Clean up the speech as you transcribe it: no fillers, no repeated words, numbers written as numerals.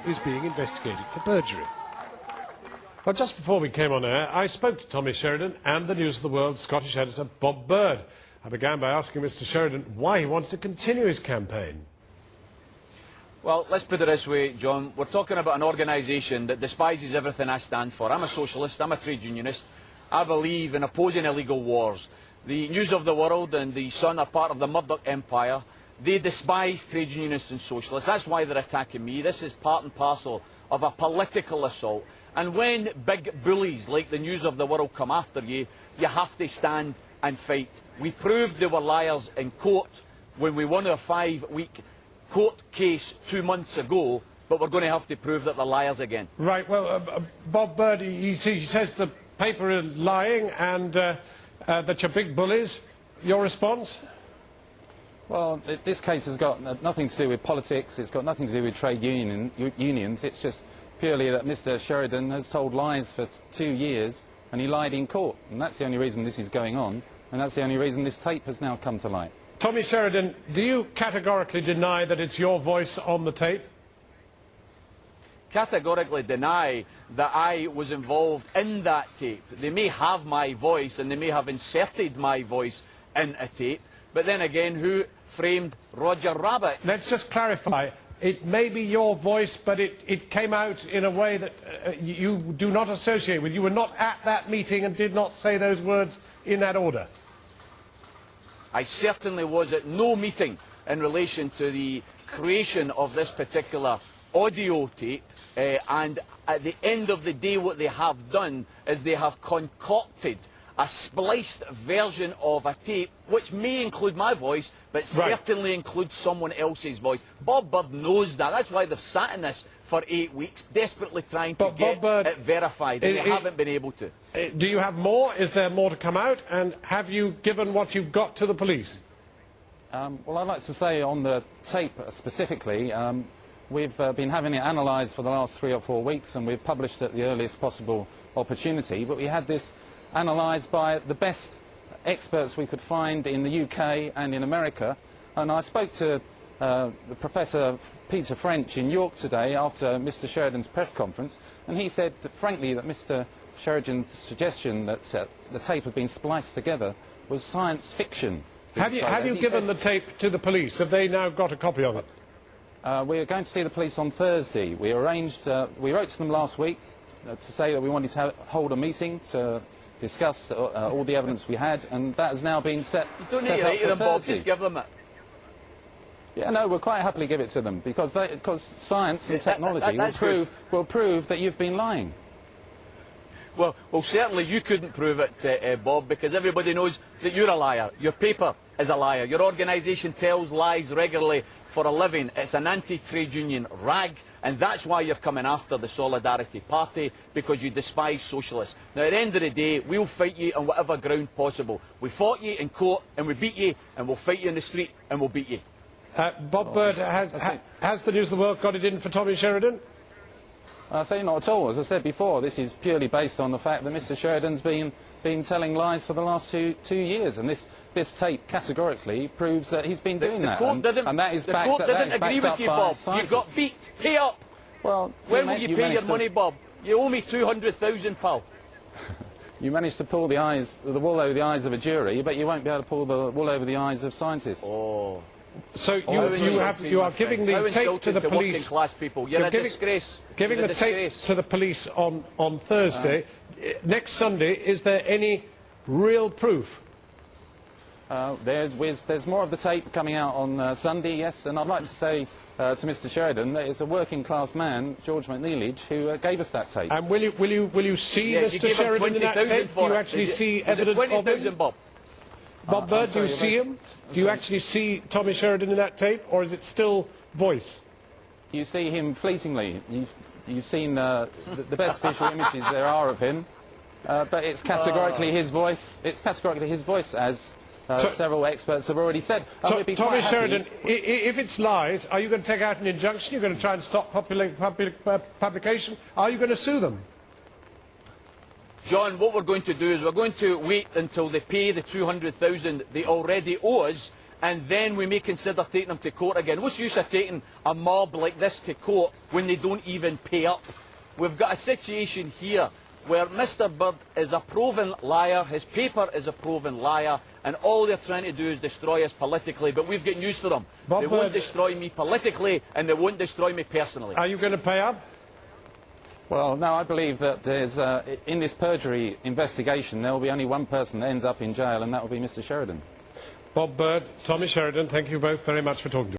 is being investigated for perjury. Well, just before we came on air, I spoke to Tommy Sheridan and the News of the World's Scottish editor, Bob Bird. I began by asking Mr Sheridan why he wanted to continue his campaign. Well, let's put it this way, John. We're talking about an organisation that despises everything I stand for. I'm a socialist, I'm a trade unionist. I believe in opposing illegal wars. The News of the World and the Sun are part of the Murdoch empire. They despise trade unionists and socialists. That's why they're attacking me. This is part and parcel of a political assault. And when big bullies like the News of the World come after you, you have to stand and fight. We proved they were liars in court when we won our 5-week court case 2 months ago, but we're going to have to prove that they're liars again. Right, well, Bob Bird, he says the paper is lying and that you're big bullies. Your response? Well, this case has got nothing to do with politics, it's got nothing to do with trade unions, it's just purely that Mr Sheridan has told lies for 2 years and he lied in court, and that's the only reason this is going on, and that's the only reason this tape has now come to light. Tommy Sheridan, do you categorically deny that it's your voice on the tape? Categorically deny that I was involved in that tape. They may have my voice and they may have inserted my voice in a tape, but then again, who framed Roger Rabbit? Let's just clarify. It may be your voice, but it came out in a way that you do not associate with. You were not at that meeting and did not say those words in that order. I certainly was at no meeting in relation to the creation of this particular audio tape, and at the end of the day what they have done is they have concocted a spliced version of a tape which may include my voice but certainly includes someone else's voice. Bob Bird knows that. That's why they've sat in this for 8 weeks desperately trying to get it verified, and they haven't been able to. Do you have more? Is there more to come out? And have you given what you've got to the police? Well, I'd like to say on the tape specifically, we've been having it analysed for the last 3 or 4 weeks, and we've published at the earliest possible opportunity, but we had this analysed by the best experts we could find in the UK and in America, and I spoke to Professor Peter French in York today after Mr Sheridan's press conference, and he said frankly that Mr Sheridan's suggestion that the tape had been spliced together was science fiction. Have you given the tape to the police? Have they now got a copy of it? We are going to see the police on Thursday. We arranged, we wrote to them last week to say that we wanted to hold a meeting to discuss all the evidence we had, and that has now been set. You don't need to write to them, Bob, just give them it. Yeah, no, we'll quite happily give it to them, because science and technology will prove that you've been lying. Well, certainly you couldn't prove it, Bob, because everybody knows that you're a liar. Your paper is a liar. Your organisation tells lies regularly for a living. It's an anti-trade union rag, and that's why you're coming after the Solidarity Party, because you despise socialists. Now, at the end of the day, we'll fight you on whatever ground possible. We fought you in court, and we beat you, and we'll fight you in the street, and we'll beat you. Bob Bird, has the News of the World got it in for Tommy Sheridan? I say not at all. As I said before, this is purely based on the fact that Mr Sheridan's been telling lies for the last two years, and this tape categorically proves that he's been doing that. And that is backed up by scientists. The court didn't agree with you, Bob. You got beat. Pay up. Well, when will you pay your money, Bob? You owe me 200,000, pal. You managed to pull the wool over the eyes of a jury, but you won't be able to pull the wool over the eyes of scientists. Oh. So you are giving the tape to the police. Class people. You're a disgrace. Giving the tape to the police on Thursday. Next Sunday, is there any real proof? There's more of the tape coming out on Sunday, yes, and I'd like to say to Mr Sheridan that it's a working class man, George McNeilage, who gave us that tape. And will you see Mr Sheridan in that tape? Do you actually see evidence of him? Bob Bird, do you see him? Do you actually see Tommy Sheridan in that tape, or is it still voice? You see him fleetingly. You've seen the best visual images there are of him, but it's categorically his voice. It's categorically his voice, as several experts have already said. Tommy Sheridan, if it's lies, are you going to take out an injunction? You're going to try and stop publication? Are you going to sue them? John, what we're going to do is we're going to wait until they pay the 200,000 they already owe us, and then we may consider taking them to court again. What's the use of taking a mob like this to court when they don't even pay up? We've got a situation here where Mr Bird is a proven liar, his paper is a proven liar, and all they're trying to do is destroy us politically. But we've got news for them. They won't destroy me politically, and they won't destroy me personally. Are you going to pay up? Well, no, I believe that there's, in this perjury investigation, there will be only one person that ends up in jail, and that will be Mr Sheridan. Bob Bird, Tommy Sheridan, thank you both very much for talking to us.